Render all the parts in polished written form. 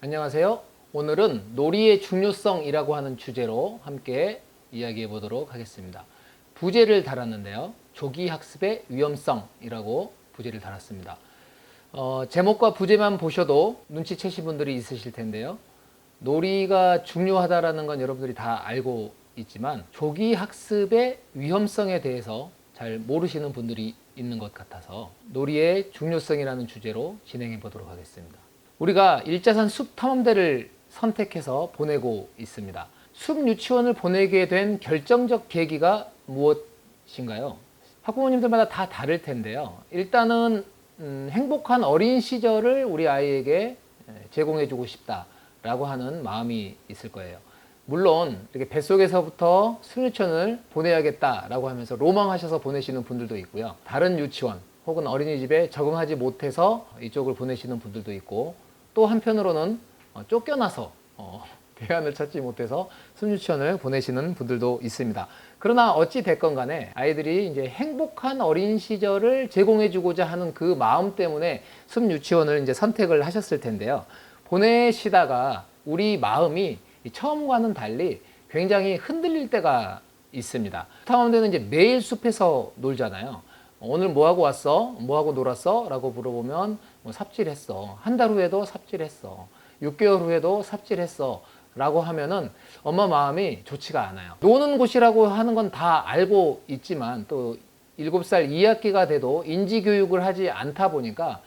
안녕하세요. 오늘은 놀이의 중요성이라고 하는 주제로 함께 이야기해 보도록 하겠습니다. 부제를 달았는데요. 조기 학습의 위험성이라고 부제를 달았습니다. 제목과 부제만 보셔도 눈치채신 분들이 있으실 텐데요. 놀이가 중요하다라는 건 여러분들이 다 알고 있지만 조기 학습의 위험성에 대해서 잘 모르시는 분들이 있는 것 같아서 놀이의 중요성이라는 주제로 진행해 보도록 하겠습니다. 우리가 일자산 숲 탐험대를 선택해서 보내고 있습니다. 숲 유치원을 보내게 된 결정적 계기가 무엇인가요? 학부모님들마다 다 다를 텐데요. 일단은 행복한 어린 시절을 우리 아이에게 제공해주고 싶다라고 하는 마음이 있을 거예요. 물론 이렇게 뱃속에서부터 숲 유치원을 보내야겠다라고 하면서 로망하셔서 보내시는 분들도 있고요. 다른 유치원 혹은 어린이집에 적응하지 못해서 이쪽을 보내시는 분들도 있고, 또 한편으로는 쫓겨나서 대안을 찾지 못해서 숲유치원을 보내시는 분들도 있습니다. 그러나 어찌 됐건 간에 아이들이 이제 행복한 어린 시절을 제공해주고자 하는 그 마음 때문에 숲유치원을 이제 선택을 하셨을 텐데요. 보내시다가 우리 마음이 처음과는 달리 굉장히 흔들릴 때가 있습니다. 탐험대는 이제 매일 숲에서 놀잖아요. 오늘 뭐 하고 왔어? 뭐 하고 놀았어? 라고 물어보면 뭐 삽질했어. 한 달 후에도 삽질했어. 6개월 후에도 삽질했어. 라고 하면은 엄마 마음이 좋지가 않아요. 노는 곳이라고 하는 건 다 알고 있지만 또 7살 2학기가 돼도 인지교육을 하지 않다 보니까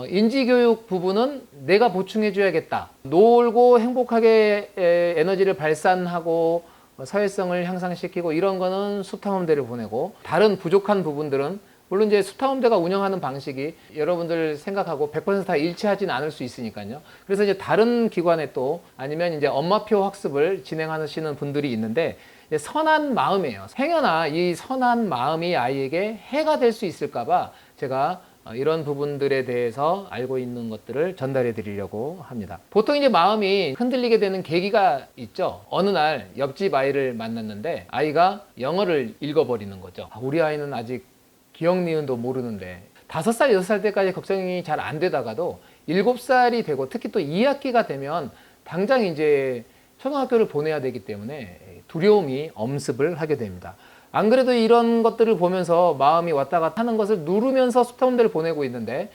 인지교육 부분은 내가 보충해 줘야겠다. 놀고 행복하게 에너지를 발산하고 사회성을 향상시키고 이런 거는 숲탐험대를 보내고, 다른 부족한 부분들은 물론 이제 숲탐험대가 운영하는 방식이 여러분들 생각하고 100%다 일치하지는 않을 수 있으니까요. 그래서 이제 다른 기관에 또 아니면 이제 엄마표 학습을 진행하시는 분들이 있는데, 선한 마음이에요. 행여나 이 선한 마음이 아이에게 해가 될 수 있을까봐 제가 이런 부분들에 대해서 알고 있는 것들을 전달해 드리려고 합니다. 보통 이제 마음이 흔들리게 되는 계기가 있죠. 어느 날 옆집 아이를 만났는데 아이가 영어를 읽어버리는 거죠. 우리 아이는 아직 기억 니은도 모르는데 5살, 6살 때까지 걱정이 잘 안 되다가도 7살이 되고 특히 또 2학기가 되면 당장 이제 초등학교를 보내야 되기 때문에 두려움이 엄습을 하게 됩니다. 안 그래도 이런 것들을 보면서 마음이 왔다 갔다 하는 것을 누르면서 숲탐험대를 보내고 있는데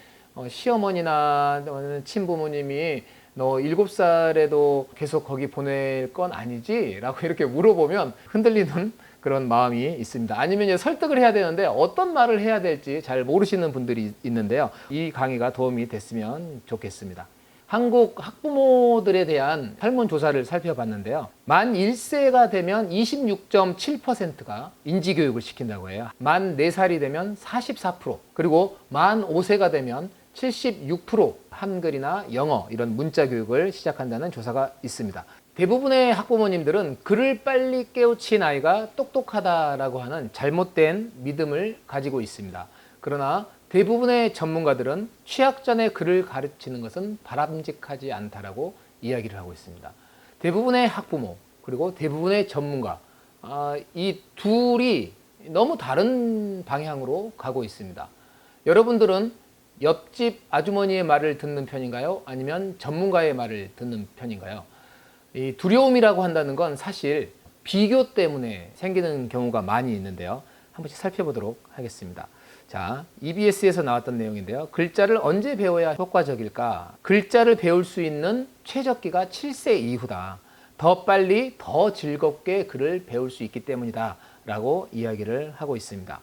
시어머니나 친부모님이 너 7살에도 계속 거기 보낼 건 아니지? 라고 이렇게 물어보면 흔들리는 그런 마음이 있습니다. 아니면 이제 설득을 해야 되는데 어떤 말을 해야 될지 잘 모르시는 분들이 있는데요. 이 강의가 도움이 됐으면 좋겠습니다. 한국 학부모들에 대한 설문조사를 살펴봤는데요. 만 1세가 되면 26.7%가 인지교육을 시킨다고 해요. 만 4살이 되면 44%, 그리고 만 5세가 되면 76% 한글이나 영어 이런 문자 교육을 시작한다는 조사가 있습니다. 대부분의 학부모님들은 글을 빨리 깨우친 아이가 똑똑하다라고 하는 잘못된 믿음을 가지고 있습니다. 그러나 대부분의 전문가들은 취학 전에 글을 가르치는 것은 바람직하지 않다라고 이야기를 하고 있습니다. 대부분의 학부모 그리고 대부분의 전문가, 이 둘이 너무 다른 방향으로 가고 있습니다. 여러분들은 옆집 아주머니의 말을 듣는 편인가요? 아니면 전문가의 말을 듣는 편인가요? 이 두려움이라고 한다는 건 사실 비교 때문에 생기는 경우가 많이 있는데요. 한 번씩 살펴보도록 하겠습니다. 자, EBS에서 나왔던 내용인데요. 글자를 언제 배워야 효과적일까? 글자를 배울 수 있는 최적기가 7세 이후다. 더 빨리 더 즐겁게 글을 배울 수 있기 때문이다 라고 이야기를 하고 있습니다.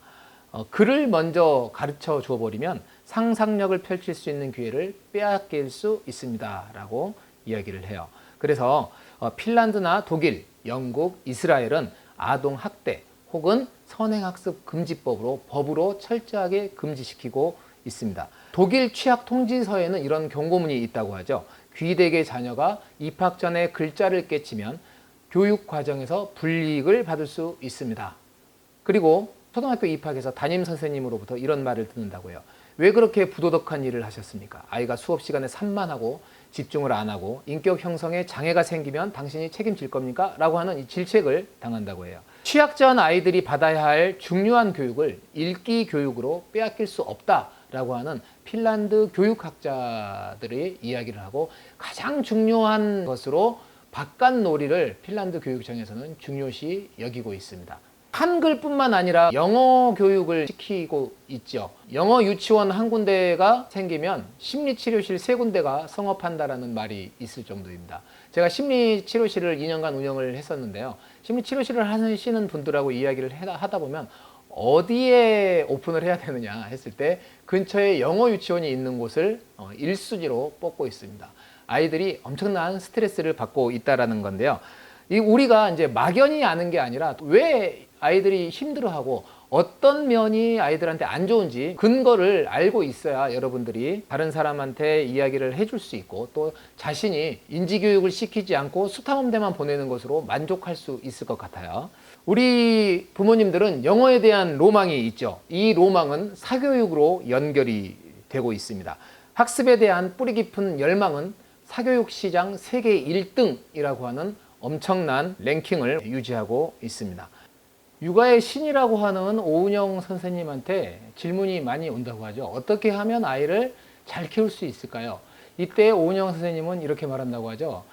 글을 먼저 가르쳐 주어버리면 상상력을 펼칠 수 있는 기회를 빼앗길 수 있습니다 라고 이야기를 해요. 그래서 핀란드나 독일, 영국, 이스라엘은 아동학대 혹은 선행학습 금지법으로 법으로 철저하게 금지시키고 있습니다. 독일 취학 통지서에는 이런 경고문이 있다고 하죠. 귀대의 자녀가 입학 전에 글자를 깨치면 교육 과정에서 불이익을 받을 수 있습니다. 그리고 초등학교 입학해서 담임 선생님으로부터 이런 말을 듣는다고 해요. 왜 그렇게 부도덕한 일을 하셨습니까? 아이가 수업 시간에 산만하고 집중을 안 하고 인격 형성에 장애가 생기면 당신이 책임질 겁니까? 라고 하는 이 질책을 당한다고 해요. 취약 전 아이들이 받아야 할 중요한 교육을 읽기 교육으로 빼앗길 수 없다 라고 하는 핀란드 교육학자들이 이야기를 하고, 가장 중요한 것으로 바깥놀이를 핀란드 교육청에서는 중요시 여기고 있습니다. 한글뿐만 아니라 영어 교육을 시키고 있죠. 영어 유치원 한 군데가 생기면 심리치료실 세 군데가 성업한다라는 말이 있을 정도입니다. 제가 심리치료실을 2년간 운영을 했었는데요. 심리치료실을 하시는 분들하고 이야기를 하다 보면 어디에 오픈을 해야 되느냐 했을 때 근처에 영어 유치원이 있는 곳을 1순위로 뽑고 있습니다. 아이들이 엄청난 스트레스를 받고 있다라는 건데요. 우리가 이제 막연히 아는 게 아니라 왜 아이들이 힘들어하고 어떤 면이 아이들한테 안 좋은지 근거를 알고 있어야 여러분들이 다른 사람한테 이야기를 해줄 수 있고, 또 자신이 인지교육을 시키지 않고 수탐험대만 보내는 것으로 만족할 수 있을 것 같아요. 우리 부모님들은 영어에 대한 로망이 있죠. 이 로망은 사교육으로 연결이 되고 있습니다. 학습에 대한 뿌리 깊은 열망은 사교육 시장 세계 1등이라고 하는 엄청난 랭킹을 유지하고 있습니다. 육아의 신이라고 하는 오은영 선생님한테 질문이 많이 온다고 하죠. 어떻게 하면 아이를 잘 키울 수 있을까요? 이때 오은영 선생님은 이렇게 말한다고 하죠.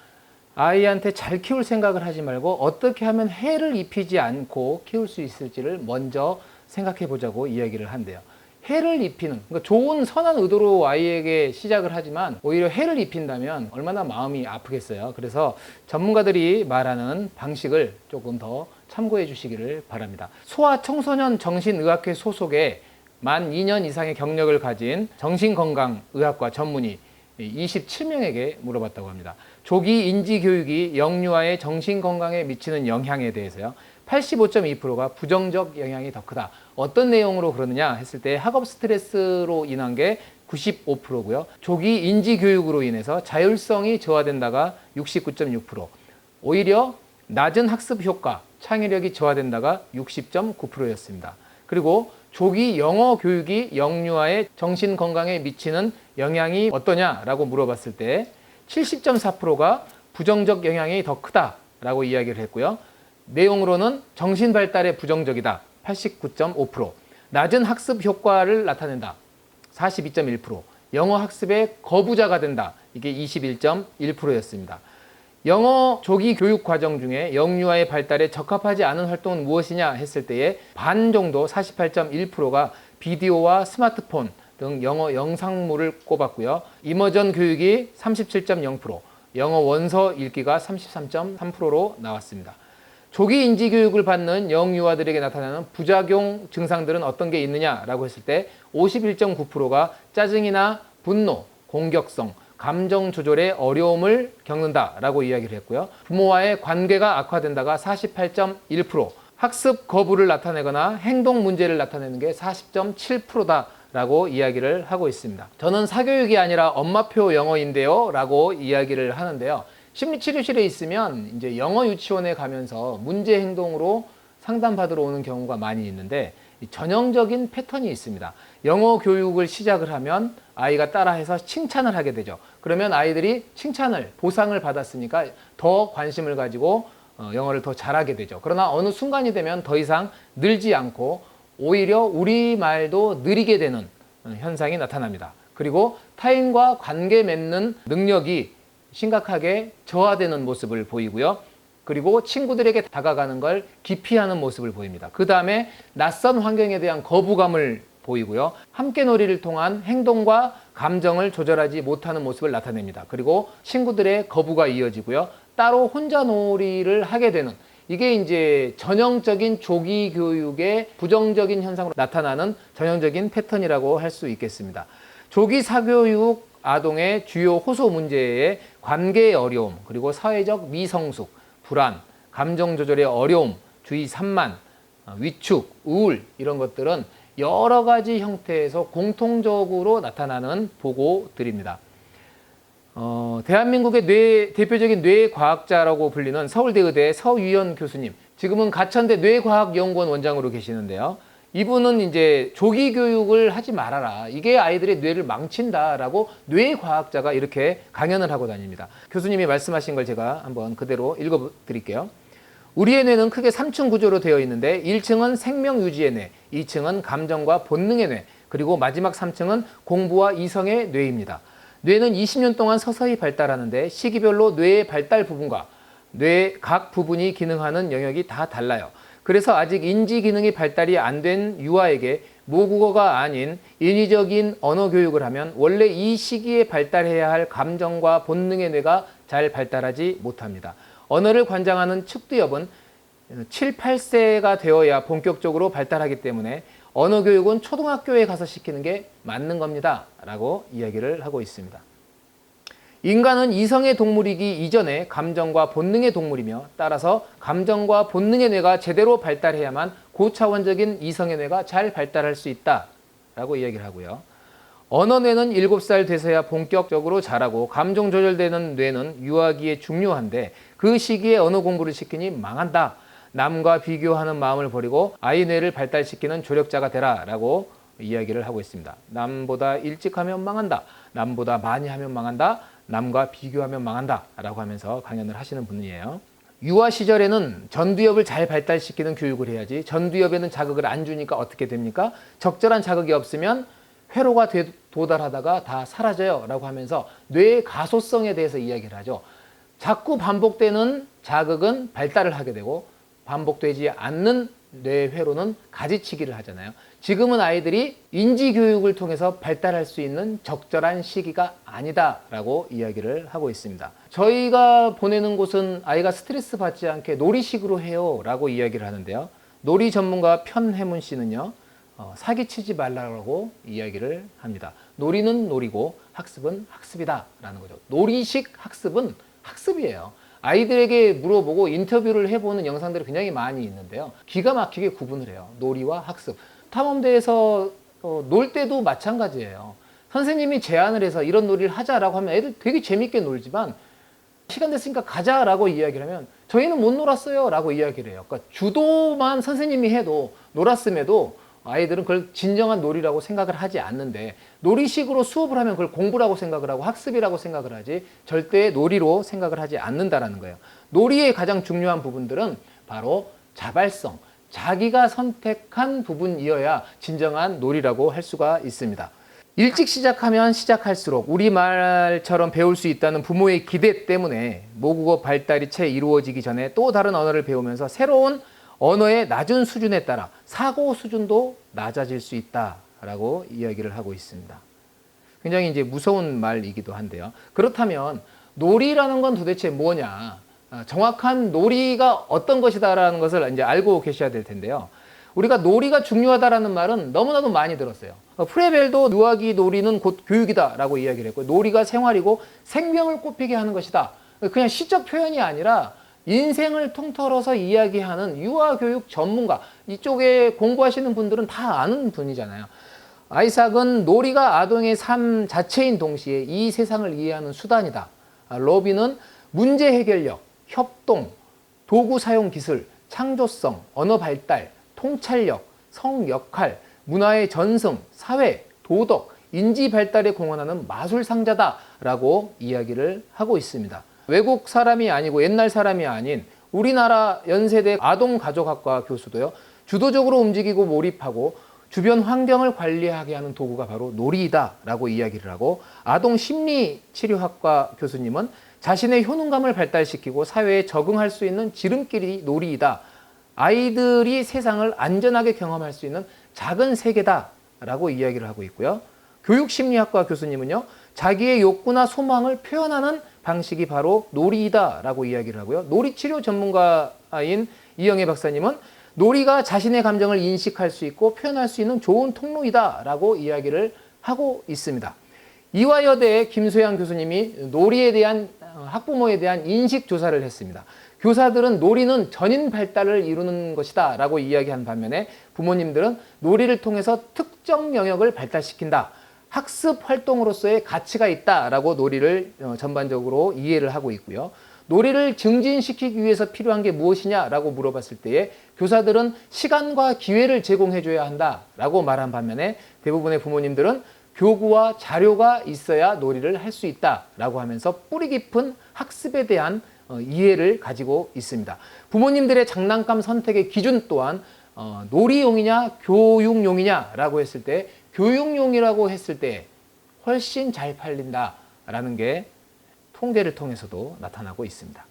아이한테 잘 키울 생각을 하지 말고 어떻게 하면 해를 입히지 않고 키울 수 있을지를 먼저 생각해 보자고 이야기를 한대요. 해를 입히는, 그러니까 좋은 선한 의도로 아이에게 시작을 하지만 오히려 해를 입힌다면 얼마나 마음이 아프겠어요. 그래서 전문가들이 말하는 방식을 조금 더 참고해 주시기를 바랍니다. 소아청소년 정신의학회 소속의 만 2년 이상의 경력을 가진 정신건강의학과 전문의 27명에게 물어봤다고 합니다. 조기 인지교육이 영유아의 정신건강에 미치는 영향에 대해서요. 85.2%가 부정적 영향이 더 크다. 어떤 내용으로 그러느냐 했을 때 학업 스트레스로 인한 게 95%고요. 조기 인지 교육으로 인해서 자율성이 저하된다가 69.6%. 오히려 낮은 학습 효과, 창의력이 저하된다가 60.9%였습니다. 그리고 조기 영어 교육이 영유아의 정신 건강에 미치는 영향이 어떠냐라고 물어봤을 때 70.4%가 부정적 영향이 더 크다라고 이야기를 했고요. 내용으로는 정신 발달에 부정적이다. 89.5%. 낮은 학습 효과를 나타낸다. 42.1%. 영어 학습의 거부자가 된다. 이게 21.1%였습니다. 영어 조기 교육 과정 중에 영유아의 발달에 적합하지 않은 활동은 무엇이냐 했을 때에 반 정도 48.1%가 비디오와 스마트폰 등 영어 영상물을 꼽았고요. 이머전 교육이 37.0%, 영어 원서 읽기가 33.3%로 나왔습니다. 조기 인지 교육을 받는 영유아들에게 나타나는 부작용 증상들은 어떤 게 있느냐라고 했을 때 51.9%가 짜증이나 분노, 공격성, 감정 조절에 어려움을 겪는다라고 이야기를 했고요. 부모와의 관계가 악화된다가 48.1%, 학습 거부를 나타내거나 행동 문제를 나타내는 게 40.7%다라고 이야기를 하고 있습니다. 저는 사교육이 아니라 엄마표 영어인데요 라고 이야기를 하는데요. 심리치료실에 있으면 이제 영어 유치원에 가면서 문제 행동으로 상담받으러 오는 경우가 많이 있는데 전형적인 패턴이 있습니다. 영어 교육을 시작을 하면 아이가 따라해서 칭찬을 하게 되죠. 그러면 아이들이 칭찬을, 보상을 받았으니까 더 관심을 가지고 영어를 더 잘하게 되죠. 그러나 어느 순간이 되면 더 이상 늘지 않고 오히려 우리말도 느리게 되는 현상이 나타납니다. 그리고 타인과 관계 맺는 능력이 심각하게 저하되는 모습을 보이고요. 그리고 친구들에게 다가가는 걸 기피하는 모습을 보입니다. 그 다음에 낯선 환경에 대한 거부감을 보이고요. 함께 놀이를 통한 행동과 감정을 조절하지 못하는 모습을 나타냅니다. 그리고 친구들의 거부가 이어지고요. 따로 혼자 놀이를 하게 되는, 이게 이제 전형적인 조기 교육의 부정적인 현상으로 나타나는 전형적인 패턴이라고 할 수 있겠습니다. 조기 사교육 아동의 주요 호소 문제에 관계의 어려움, 그리고 사회적 미성숙, 불안, 감정 조절의 어려움, 주의 산만, 위축, 우울 이런 것들은 여러 가지 형태에서 공통적으로 나타나는 보고들입니다. 대한민국의 대표적인 뇌과학자라고 불리는 서울대의대 서유연 교수님, 지금은 가천대 뇌과학연구원 원장으로 계시는데요. 이분은 이제 조기 교육을 하지 말아라. 이게 아이들의 뇌를 망친다라고 뇌과학자가 이렇게 강연을 하고 다닙니다. 교수님이 말씀하신 걸 제가 한번 그대로 읽어 드릴게요. 우리의 뇌는 크게 3층 구조로 되어 있는데 1층은 생명 유지의 뇌, 2층은 감정과 본능의 뇌, 그리고 마지막 3층은 공부와 이성의 뇌입니다. 뇌는 20년 동안 서서히 발달하는데 시기별로 뇌의 발달 부분과 뇌 각 부분이 기능하는 영역이 다 달라요. 그래서 아직 인지 기능이 발달이 안 된 유아에게 모국어가 아닌 인위적인 언어 교육을 하면 원래 이 시기에 발달해야 할 감정과 본능의 뇌가 잘 발달하지 못합니다. 언어를 관장하는 측두엽은 7, 8세가 되어야 본격적으로 발달하기 때문에 언어 교육은 초등학교에 가서 시키는 게 맞는 겁니다. 라고 이야기를 하고 있습니다. 인간은 이성의 동물이기 이전에 감정과 본능의 동물이며 따라서 감정과 본능의 뇌가 제대로 발달해야만 고차원적인 이성의 뇌가 잘 발달할 수 있다라고 이야기를 하고요. 언어뇌는 7살 돼서야 본격적으로 자라고 감정 조절되는 뇌는 유아기에 중요한데 그 시기에 언어 공부를 시키니 망한다. 남과 비교하는 마음을 버리고 아이 뇌를 발달시키는 조력자가 되라 라고 이야기를 하고 있습니다. 남보다 일찍 하면 망한다. 남보다 많이 하면 망한다. 남과 비교하면 망한다 라고 하면서 강연을 하시는 분이에요. 유아 시절에는 전두엽을 잘 발달시키는 교육을 해야지 전두엽에는 자극을 안 주니까 어떻게 됩니까? 적절한 자극이 없으면 회로가 도달하다가 다 사라져요 라고 하면서 뇌의 가소성에 대해서 이야기를 하죠. 자꾸 반복되는 자극은 발달을 하게 되고 반복되지 않는 뇌 회로는 가지치기를 하잖아요. 지금은 아이들이 인지교육을 통해서 발달할 수 있는 적절한 시기가 아니다라고 이야기를 하고 있습니다. 저희가 보내는 곳은 아이가 스트레스 받지 않게 놀이식으로 해요 라고 이야기를 하는데요. 놀이 전문가 편혜문 씨는요. 사기치지 말라고 이야기를 합니다. 놀이는 놀이고 학습은 학습이다 라는 거죠. 놀이식 학습은 학습이에요. 아이들에게 물어보고 인터뷰를 해보는 영상들이 굉장히 많이 있는데요. 기가 막히게 구분을 해요. 놀이와 학습. 탐험대에서 놀 때도 마찬가지예요. 선생님이 제안을 해서 이런 놀이를 하자라고 하면 애들 되게 재밌게 놀지만 시간 됐으니까 가자라고 이야기를 하면 저희는 못 놀았어요 라고 이야기를 해요. 그러니까 주도만 선생님이 해도 놀았음에도 아이들은 그걸 진정한 놀이라고 생각을 하지 않는데 놀이식으로 수업을 하면 그걸 공부라고 생각을 하고 학습이라고 생각을 하지 절대 놀이로 생각을 하지 않는다라는 거예요. 놀이의 가장 중요한 부분들은 바로 자발성, 자기가 선택한 부분이어야 진정한 놀이라고 할 수가 있습니다. 일찍 시작하면 시작할수록 우리말처럼 배울 수 있다는 부모의 기대 때문에 모국어 발달이 채 이루어지기 전에 또 다른 언어를 배우면서 새로운 언어의 낮은 수준에 따라 사고 수준도 낮아질 수 있다라고 이야기를 하고 있습니다. 굉장히 이제 무서운 말이기도 한데요. 그렇다면 놀이라는 건 도대체 뭐냐? 정확한 놀이가 어떤 것이다라는 것을 이제 알고 계셔야 될 텐데요. 우리가 놀이가 중요하다라는 말은 너무나도 많이 들었어요. 프레벨도 유아기 놀이는 곧 교육이다라고 이야기를 했고 놀이가 생활이고 생명을 꽃피게 하는 것이다. 그냥 시적 표현이 아니라 인생을 통틀어서 이야기하는 유아교육 전문가, 이쪽에 공부하시는 분들은 다 아는 분이잖아요. 아이삭은 놀이가 아동의 삶 자체인 동시에 이 세상을 이해하는 수단이다. 러비는 문제 해결력, 협동, 도구 사용 기술, 창조성, 언어 발달, 통찰력, 성 역할, 문화의 전승, 사회, 도덕, 인지 발달에 공헌하는 마술상자다라고 이야기를 하고 있습니다. 외국 사람이 아니고 옛날 사람이 아닌 우리나라 연세대 아동가족학과 교수도요. 주도적으로 움직이고 몰입하고 주변 환경을 관리하게 하는 도구가 바로 놀이다라고 이야기를 하고 아동심리치료학과 교수님은 자신의 효능감을 발달시키고 사회에 적응할 수 있는 지름길이 놀이이다. 아이들이 세상을 안전하게 경험할 수 있는 작은 세계다라고 이야기를 하고 있고요. 교육심리학과 교수님은요. 자기의 욕구나 소망을 표현하는 방식이 바로 놀이이다라고 이야기를 하고요. 놀이치료 전문가인 이영애 박사님은 놀이가 자신의 감정을 인식할 수 있고 표현할 수 있는 좋은 통로이다라고 이야기를 하고 있습니다. 이화여대의 김소양 교수님이 놀이에 대한 학부모에 대한 인식 조사를 했습니다. 교사들은 놀이는 전인 발달을 이루는 것이다 라고 이야기한 반면에 부모님들은 놀이를 통해서 특정 영역을 발달시킨다. 학습 활동으로서의 가치가 있다라고 놀이를 전반적으로 이해를 하고 있고요. 놀이를 증진시키기 위해서 필요한 게 무엇이냐라고 물어봤을 때에 교사들은 시간과 기회를 제공해줘야 한다라고 말한 반면에 대부분의 부모님들은 교구와 자료가 있어야 놀이를 할 수 있다라고 하면서 뿌리 깊은 학습에 대한 이해를 가지고 있습니다. 부모님들의 장난감 선택의 기준 또한 놀이용이냐 교육용이냐라고 했을 때 교육용이라고 했을 때 훨씬 잘 팔린다라는 게 통계를 통해서도 나타나고 있습니다.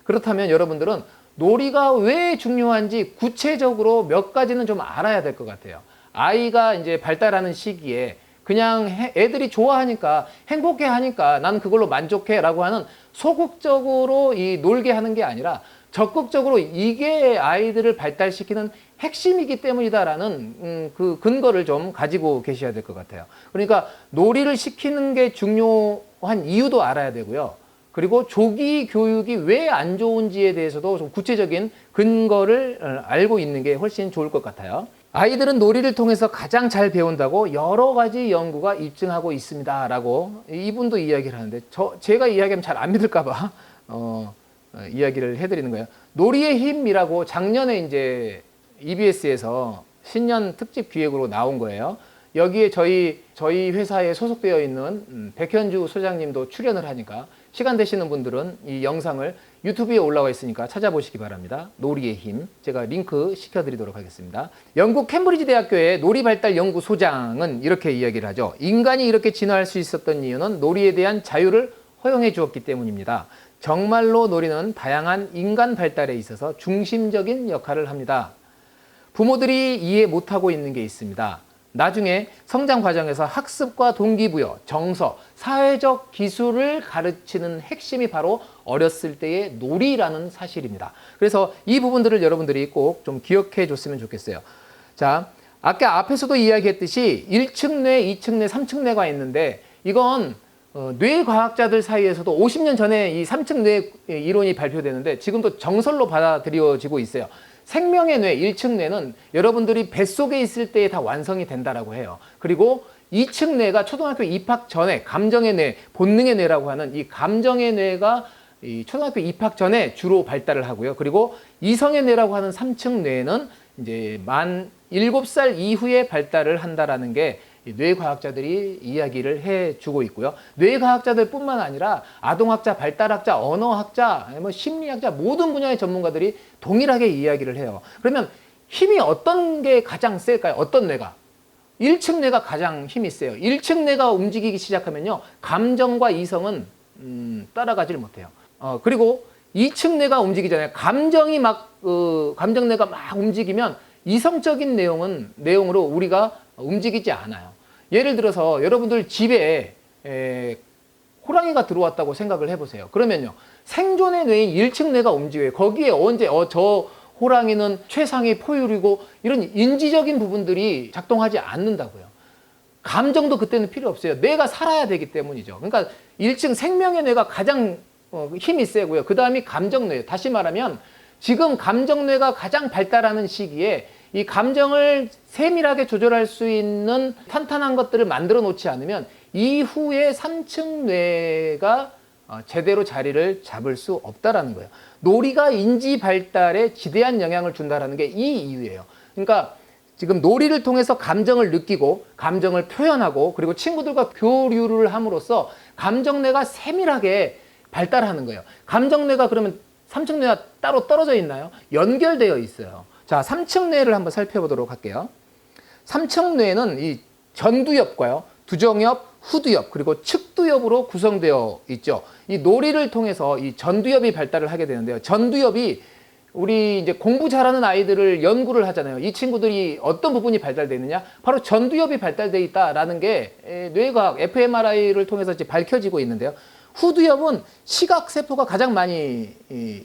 그렇다면 여러분들은 놀이가 왜 중요한지 구체적으로 몇 가지는 좀 알아야 될 것 같아요. 아이가 이제 발달하는 시기에 그냥 애들이 좋아하니까 행복해 하니까 나는 그걸로 만족해 라고 하는 소극적으로 이 놀게 하는 게 아니라 적극적으로 이게 아이들을 발달시키는 핵심이기 때문이다라는 그 근거를 좀 가지고 계셔야 될 것 같아요. 그러니까 놀이를 시키는 게 중요한 이유도 알아야 되고요. 그리고 조기 교육이 왜 안 좋은지에 대해서도 좀 구체적인 근거를 알고 있는 게 훨씬 좋을 것 같아요. 아이들은 놀이를 통해서 가장 잘 배운다고 여러 가지 연구가 입증하고 있습니다 라고 이분도 이야기를 하는데 제가 이야기하면 잘 안 믿을까 봐 이야기를 해드리는 거예요. 놀이의 힘이라고 작년에 이제 EBS에서 신년 특집 기획으로 나온 거예요. 여기에 저희 회사에 소속되어 있는 백현주 소장님도 출연을 하니까 시간 되시는 분들은 이 영상을 유튜브에 올라와 있으니까 찾아보시기 바랍니다. 놀이의 힘. 제가 링크 시켜드리도록 하겠습니다. 영국 캠브리지 대학교의 놀이발달연구소장은 이렇게 이야기를 하죠. 인간이 이렇게 진화할 수 있었던 이유는 놀이에 대한 자유를 허용해 주었기 때문입니다. 정말로 놀이는 다양한 인간 발달에 있어서 중심적인 역할을 합니다. 부모들이 이해 못하고 있는 게 있습니다. 나중에 성장 과정에서 학습과 동기부여, 정서, 사회적 기술을 가르치는 핵심이 바로 어렸을 때의 놀이라는 사실입니다. 그래서 이 부분들을 여러분들이 꼭 좀 기억해 줬으면 좋겠어요. 자, 아까 앞에서도 이야기했듯이 1층 뇌, 2층 뇌, 3층 뇌가 있는데 이건 뇌과학자들 사이에서도 50년 전에 이 3층 뇌 이론이 발표되는데 지금도 정설로 받아들여지고 있어요. 생명의 뇌, 1층 뇌는 여러분들이 뱃속에 있을 때 다 완성이 된다라고 해요. 그리고 2층 뇌가 초등학교 입학 전에 감정의 뇌, 본능의 뇌라고 하는 이 감정의 뇌가 이 초등학교 입학 전에 주로 발달을 하고요. 그리고 이성의 뇌라고 하는 3층 뇌는 이제 만 7살 이후에 발달을 한다라는 게 뇌과학자들이 이야기를 해주고 있고요. 뇌과학자들 뿐만 아니라 아동학자, 발달학자, 언어학자, 뭐 심리학자 모든 분야의 전문가들이 동일하게 이야기를 해요. 그러면 힘이 어떤 게 가장 셀까요? 어떤 뇌가? 1층 뇌가 가장 힘이 세요. 1층 뇌가 움직이기 시작하면요. 감정과 이성은 따라가지를 못해요. 그리고 2층 뇌가 움직이잖아요. 감정 뇌가 막 움직이면 이성적인 내용으로 우리가 움직이지 않아요. 예를 들어서 여러분들 집에 호랑이가 들어왔다고 생각을 해보세요. 그러면요. 생존의 뇌인 1층 뇌가 움직여요. 거기에 언제 저 호랑이는 최상의 포유류고 이런 인지적인 부분들이 작동하지 않는다고요. 감정도 그때는 필요 없어요. 뇌가 살아야 되기 때문이죠. 그러니까 1층 생명의 뇌가 가장 힘이 세고요. 그 다음이 감정뇌예요. 다시 말하면 지금 감정뇌가 가장 발달하는 시기에 이 감정을 세밀하게 조절할 수 있는 탄탄한 것들을 만들어 놓지 않으면 이후에 3층 뇌가 제대로 자리를 잡을 수 없다라는 거예요. 놀이가 인지 발달에 지대한 영향을 준다라는 게 이 이유예요. 그러니까 지금 놀이를 통해서 감정을 느끼고 감정을 표현하고 그리고 친구들과 교류를 함으로써 감정뇌가 세밀하게 발달하는 거예요. 감정뇌가 그러면 3층 뇌와 따로 떨어져 있나요? 연결되어 있어요. 자, 3층 뇌를 한번 살펴보도록 할게요. 3층 뇌는 이 전두엽과요, 두정엽, 후두엽, 그리고 측두엽으로 구성되어 있죠. 이 놀이를 통해서 이 전두엽이 발달을 하게 되는데요. 전두엽이 우리 이제 공부 잘하는 아이들을 연구를 하잖아요. 이 친구들이 어떤 부분이 발달되어 있느냐? 바로 전두엽이 발달되어 있다라는 게 뇌과학, fMRI를 통해서 이제 밝혀지고 있는데요. 후두엽은 시각 세포가 가장 많이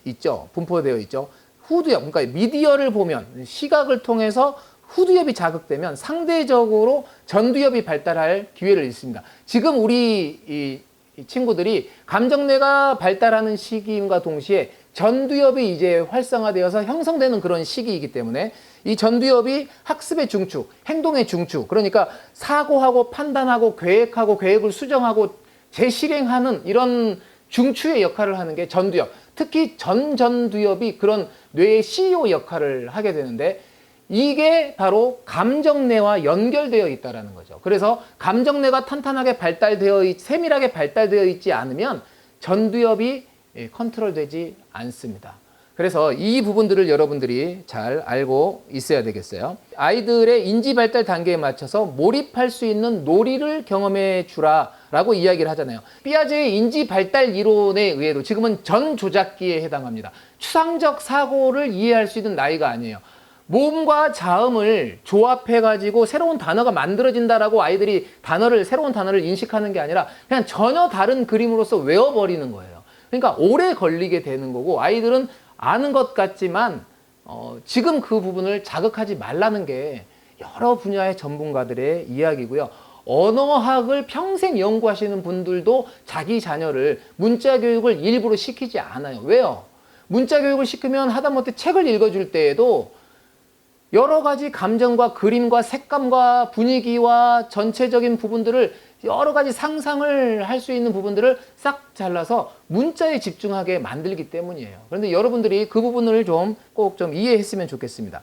있죠. 분포되어 있죠. 후두엽, 그러니까 미디어를 보면 시각을 통해서 후두엽이 자극되면 상대적으로 전두엽이 발달할 기회를 있습니다. 지금 우리 이 친구들이 감정뇌가 발달하는 시기임과 동시에 전두엽이 이제 활성화되어서 형성되는 그런 시기이기 때문에 이 전두엽이 학습의 중추, 행동의 중추, 그러니까 사고하고 판단하고 계획하고 계획을 수정하고 재실행하는 이런 중추의 역할을 하는 게 전두엽. 특히 전두엽이 그런 뇌의 CEO 역할을 하게 되는데 이게 바로 감정뇌와 연결되어 있다는 거죠. 그래서 감정뇌가 탄탄하게 세밀하게 발달되어 있지 않으면 전두엽이 컨트롤되지 않습니다. 그래서 이 부분들을 여러분들이 잘 알고 있어야 되겠어요. 아이들의 인지 발달 단계에 맞춰서 몰입할 수 있는 놀이를 경험해 주라라고 이야기를 하잖아요. 피아제의 인지 발달 이론에 의해도 지금은 전 조작기에 해당합니다. 추상적 사고를 이해할 수 있는 나이가 아니에요. 모음과 자음을 조합해 가지고 새로운 단어가 만들어진다라고 아이들이 새로운 단어를 인식하는 게 아니라 그냥 전혀 다른 그림으로서 외워버리는 거예요. 그러니까 오래 걸리게 되는 거고, 아이들은 아는 것 같지만 지금 그 부분을 자극하지 말라는 게 여러 분야의 전문가들의 이야기고요. 언어학을 평생 연구하시는 분들도 자기 자녀를 문자 교육을 일부러 시키지 않아요. 왜요? 문자 교육을 시키면 하다못해 책을 읽어줄 때에도 여러 가지 감정과 그림과 색감과 분위기와 전체적인 부분들을 여러 가지 상상을 할 수 있는 부분들을 싹 잘라서 문자에 집중하게 만들기 때문이에요. 그런데 여러분들이 그 부분을 꼭 좀 이해했으면 좋겠습니다.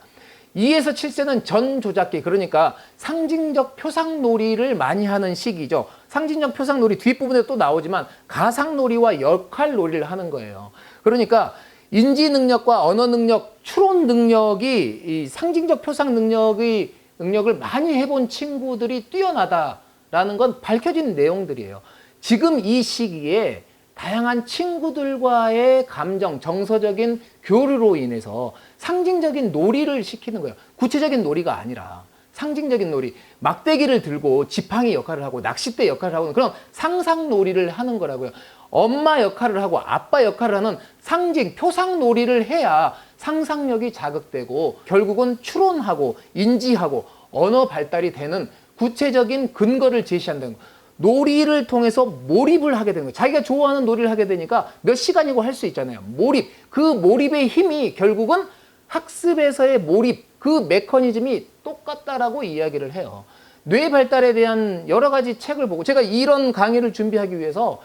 2에서 7세는 전 조작기, 그러니까 상징적 표상놀이를 많이 하는 시기죠. 상징적 표상놀이 뒷부분에 또 나오지만 가상놀이와 역할놀이를 하는 거예요. 그러니까 인지 능력과 언어 능력, 추론 능력이 이 상징적 표상 능력을 많이 해본 친구들이 뛰어나다라는 건 밝혀진 내용들이에요. 지금 이 시기에 다양한 친구들과의 감정, 정서적인 교류로 인해서 상징적인 놀이를 시키는 거예요. 구체적인 놀이가 아니라 상징적인 놀이, 막대기를 들고 지팡이 역할을 하고 낚싯대 역할을 하고 그런 상상 놀이를 하는 거라고요. 엄마 역할을 하고 아빠 역할을 하는 상징, 표상 놀이를 해야 상상력이 자극되고 결국은 추론하고 인지하고 언어 발달이 되는 구체적인 근거를 제시한다는 거예요. 놀이를 통해서 몰입을 하게 되는 거예요. 자기가 좋아하는 놀이를 하게 되니까 몇 시간이고 할 수 있잖아요. 몰입. 그 몰입의 힘이 결국은 학습에서의 몰입, 그 메커니즘이 똑같다라고 이야기를 해요. 뇌 발달에 대한 여러 가지 책을 보고, 제가 이런 강의를 준비하기 위해서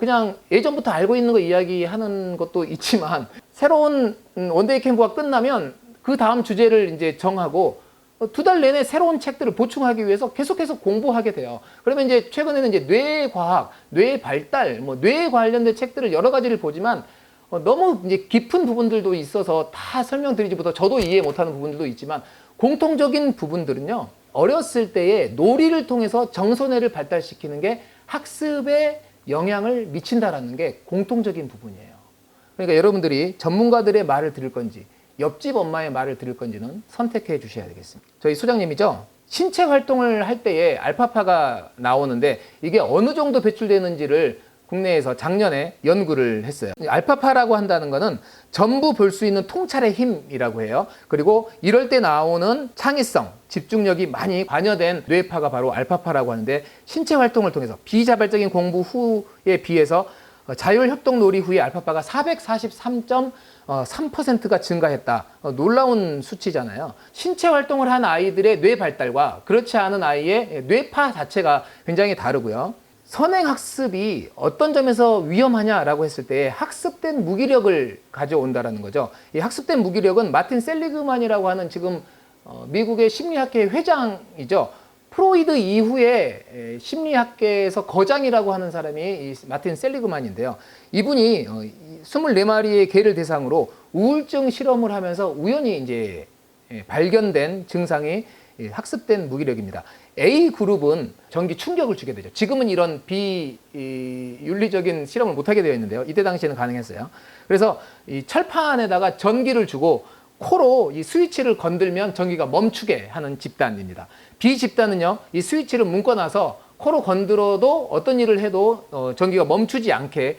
그냥 예전부터 알고 있는 거 이야기하는 것도 있지만, 새로운 원데이 캠프가 끝나면 그 다음 주제를 이제 정하고 2달 내내 새로운 책들을 보충하기 위해서 계속해서 공부하게 돼요. 그러면 이제 최근에는 이제 뇌과학, 뇌 발달, 뇌에 관련된 책들을 여러 가지를 보지만 너무 이제 깊은 부분들도 있어서 다 설명드리지 못하고 저도 이해 못하는 부분들도 있지만, 공통적인 부분들은요, 어렸을 때에 놀이를 통해서 정서뇌를 발달시키는 게 학습에 영향을 미친다라는 게 공통적인 부분이에요. 그러니까 여러분들이 전문가들의 말을 들을 건지 옆집 엄마의 말을 들을 건지는 선택해 주셔야 되겠습니다. 저희 소장님이죠, 신체 활동을 할 때에 알파파가 나오는데 이게 어느 정도 배출되는지를 국내에서 작년에 연구를 했어요. 알파파라고 한다는 거는 전부 볼 수 있는 통찰의 힘이라고 해요. 그리고 이럴 때 나오는 창의성, 집중력이 많이 관여된 뇌파가 바로 알파파라고 하는데, 신체 활동을 통해서 비자발적인 공부 후에 비해서 자율협동놀이 후에 알파파가 443.3%가 증가했다. 놀라운 수치잖아요. 신체 활동을 한 아이들의 뇌 발달과 그렇지 않은 아이의 뇌파 자체가 굉장히 다르고요. 선행학습이 어떤 점에서 위험하냐라고 했을 때 학습된 무기력을 가져온다라는 거죠. 이 학습된 무기력은 마틴 셀리그만이라고 하는 지금 미국의 심리학회 회장이죠. 프로이드 이후에 심리학계에서 거장이라고 하는 사람이 이 마틴 셀리그만인데요. 이분이 24마리의 개를 대상으로 우울증 실험을 하면서 우연히 이제 발견된 증상이 학습된 무기력입니다. A그룹은 전기 충격을 주게 되죠. 지금은 이런 비윤리적인 실험을 못하게 되어 있는데요. 이때 당시에는 가능했어요. 그래서 이 철판에다가 전기를 주고 코로 이 스위치를 건들면 전기가 멈추게 하는 집단입니다. B 집단은요, 이 스위치를 묶어놔서 코로 건드려도 어떤 일을 해도 전기가 멈추지 않게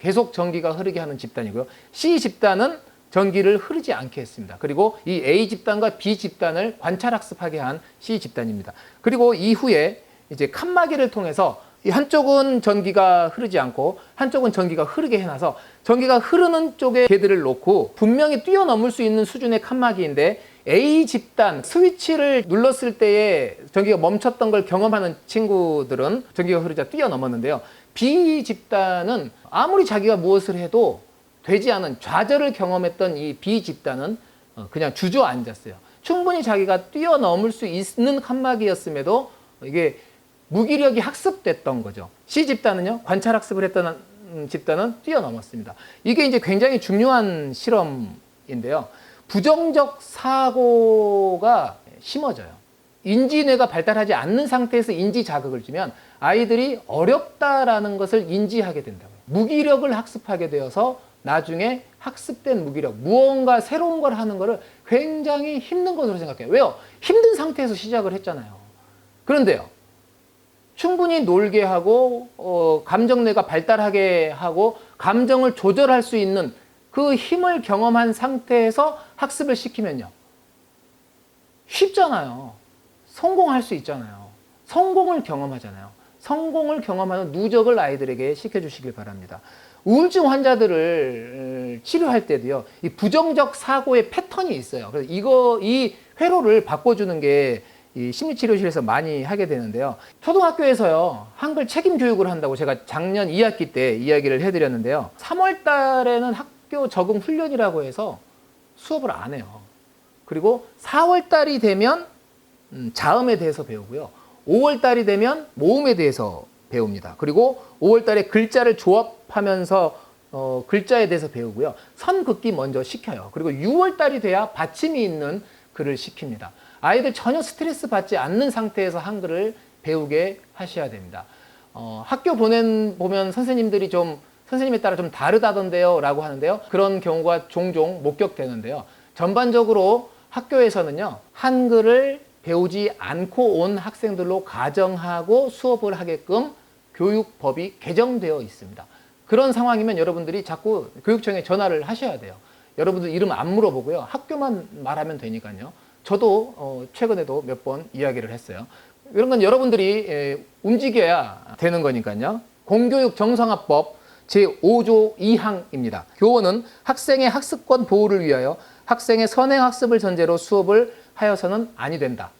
계속 전기가 흐르게 하는 집단이고요. C 집단은 전기를 흐르지 않게 했습니다. 그리고 이 A 집단과 B 집단을 관찰학습하게 한 C 집단입니다. 그리고 이후에 이제 칸막이를 통해서 이 한쪽은 전기가 흐르지 않고 한쪽은 전기가 흐르게 해놔서 전기가 흐르는 쪽에 개들을 놓고 분명히 뛰어넘을 수 있는 수준의 칸막이인데, A 집단 스위치를 눌렀을 때에 전기가 멈췄던 걸 경험하는 친구들은 전기가 흐르자 뛰어넘었는데요. B 집단은 아무리 자기가 무엇을 해도 되지 않은 좌절을 경험했던 이 B 집단은 그냥 주저앉았어요. 충분히 자기가 뛰어넘을 수 있는 칸막이였음에도 이게 무기력이 학습됐던 거죠. C 집단은요, 관찰학습을 했던 집단은 뛰어넘었습니다. 이게 이제 굉장히 중요한 실험인데요. 부정적 사고가 심어져요. 인지뇌가 발달하지 않는 상태에서 인지 자극을 주면 아이들이 어렵다라는 것을 인지하게 된다고요. 무기력을 학습하게 되어서 나중에 학습된 무기력, 무언가 새로운 걸 하는 거를 굉장히 힘든 것으로 생각해요. 왜요? 힘든 상태에서 시작을 했잖아요. 그런데요, 충분히 놀게 하고 감정뇌가 발달하게 하고 감정을 조절할 수 있는 그 힘을 경험한 상태에서 학습을 시키면요, 쉽잖아요. 성공할 수 있잖아요. 성공을 경험하잖아요. 성공을 경험하는 누적을 아이들에게 시켜주시길 바랍니다. 우울증 환자들을 치료할 때도요, 이 부정적 사고의 패턴이 있어요. 그래서 이 회로를 바꿔주는 게 이 심리치료실에서 많이 하게 되는데요. 초등학교에서요, 한글 책임 교육을 한다고 제가 작년 2학기 때 이야기를 해드렸는데요. 3월 달에는 학교 적응 훈련이라고 해서 수업을 안 해요. 그리고 4월 달이 되면 자음에 대해서 배우고요. 5월 달이 되면 모음에 대해서 배웁니다. 그리고 5월 달에 글자를 조합하면서 글자에 대해서 배우고요. 선긋기 먼저 시켜요. 그리고 6월 달이 돼야 받침이 있는 글을 시킵니다. 아이들 전혀 스트레스 받지 않는 상태에서 한글을 배우게 하셔야 됩니다. 학교 보면 선생님들이 선생님에 따라 좀 다르다던데요 라고 하는데요. 그런 경우가 종종 목격되는데요. 전반적으로 학교에서는요, 한글을 배우지 않고 온 학생들로 가정하고 수업을 하게끔 교육법이 개정되어 있습니다. 그런 상황이면 여러분들이 자꾸 교육청에 전화를 하셔야 돼요. 여러분들 이름 안 물어보고요. 학교만 말하면 되니까요. 저도 최근에도 몇 번 이야기를 했어요. 이런 건 여러분들이 움직여야 되는 거니까요. 공교육 정상화법 제5조 2항입니다. 교원은 학생의 학습권 보호를 위하여 학생의 선행학습을 전제로 수업을 하여서는 아니 된다.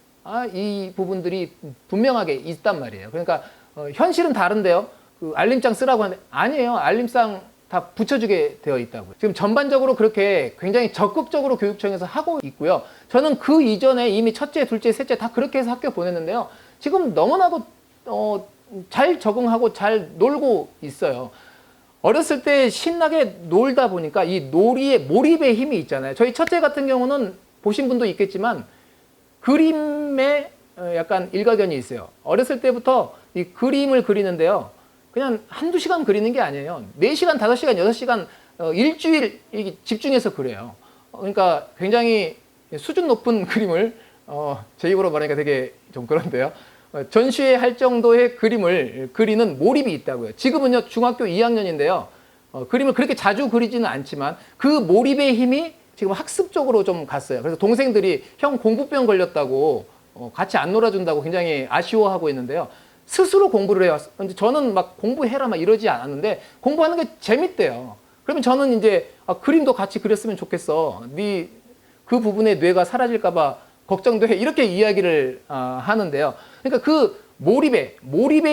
이 부분들이 분명하게 있단 말이에요. 그러니까 현실은 다른데요. 그 알림장 쓰라고 하는데 아니에요. 알림장 다 붙여주게 되어 있다고요. 지금 전반적으로 그렇게 굉장히 적극적으로 교육청에서 하고 있고요. 저는 그 이전에 이미 첫째, 둘째, 셋째 다 그렇게 해서 학교 보냈는데요. 지금 너무나도 잘 적응하고 잘 놀고 있어요. 어렸을 때 신나게 놀다 보니까 이 놀이의 몰입의 힘이 있잖아요. 저희 첫째 같은 경우는 보신 분도 있겠지만 그림에 약간 일가견이 있어요. 어렸을 때부터 이 그림을 그리는데요. 그냥 한두 시간 그리는 게 아니에요. 4시간, 5시간, 6시간 일주일 집중해서 그려요. 그러니까 굉장히 수준 높은 그림을 제 입으로 말하니까 되게 좀 그런데요. 전시회 할 정도의 그림을 그리는 몰입이 있다고요. 지금은요, 중학교 2학년인데요. 그림을 그렇게 자주 그리지는 않지만 그 몰입의 힘이 지금 학습 쪽으로 좀 갔어요. 그래서 동생들이 형 공부병 걸렸다고 같이 안 놀아준다고 굉장히 아쉬워하고 있는데요. 스스로 공부를 해요. 근데 저는 막 공부해라 막 이러지 않았는데 공부하는 게 재밌대요. 그러면 저는 이제 그림도 같이 그렸으면 좋겠어. 네 그 부분에 뇌가 사라질까봐 걱정돼. 이렇게 이야기를 하는데요. 그러니까 그 몰입의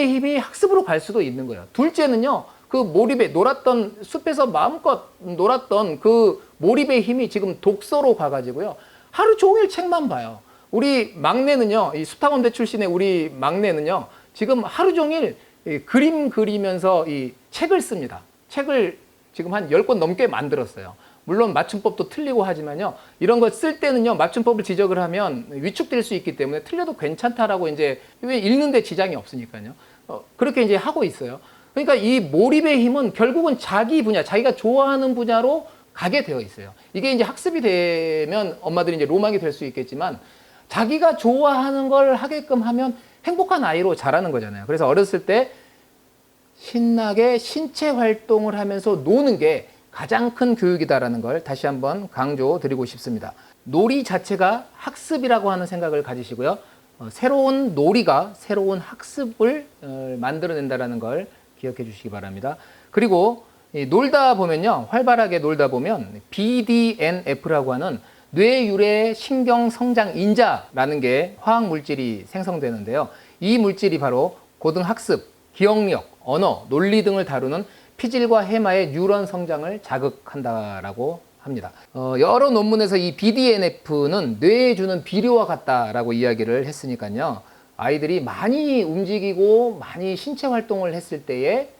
힘이 학습으로 갈 수도 있는 거예요. 둘째는요, 그 몰입에 놀았던 숲에서 마음껏 놀았던 그 몰입의 힘이 지금 독서로 가가지고요. 하루 종일 책만 봐요. 우리 막내는요, 이 수탁원대 출신의 우리 막내는요, 지금 하루 종일 그림 그리면서 이 책을 씁니다. 책을 지금 한 10권 넘게 만들었어요. 물론 맞춤법도 틀리고 하지만요. 이런 걸 쓸 때는요. 맞춤법을 지적을 하면 위축될 수 있기 때문에 틀려도 괜찮다라고 이제 왜 읽는데 지장이 없으니까요. 그렇게 이제 하고 있어요. 그러니까 이 몰입의 힘은 결국은 자기 분야, 자기가 좋아하는 분야로 가게 되어 있어요. 이게 이제 학습이 되면 엄마들이 이제 로망이 될 수 있겠지만 자기가 좋아하는 걸 하게끔 하면 행복한 아이로 자라는 거잖아요. 그래서 어렸을 때 신나게 신체 활동을 하면서 노는 게 가장 큰 교육이다라는 걸 다시 한번 강조드리고 싶습니다. 놀이 자체가 학습이라고 하는 생각을 가지시고요. 새로운 놀이가 새로운 학습을 만들어낸다는 걸 기억해 주시기 바랍니다. 그리고 놀다 보면요. 활발하게 놀다 보면 BDNF라고 하는 뇌유래 신경성장인자라는 게 화학물질이 생성되는데요. 이 물질이 바로 고등학습, 기억력, 언어, 논리 등을 다루는 피질과 해마의 뉴런 성장을 자극한다라고 합니다. 여러 논문에서 이 BDNF는 뇌에 주는 비료와 같다라고 이야기를 했으니까요. 아이들이 많이 움직이고 많이 신체 활동을 했을 때에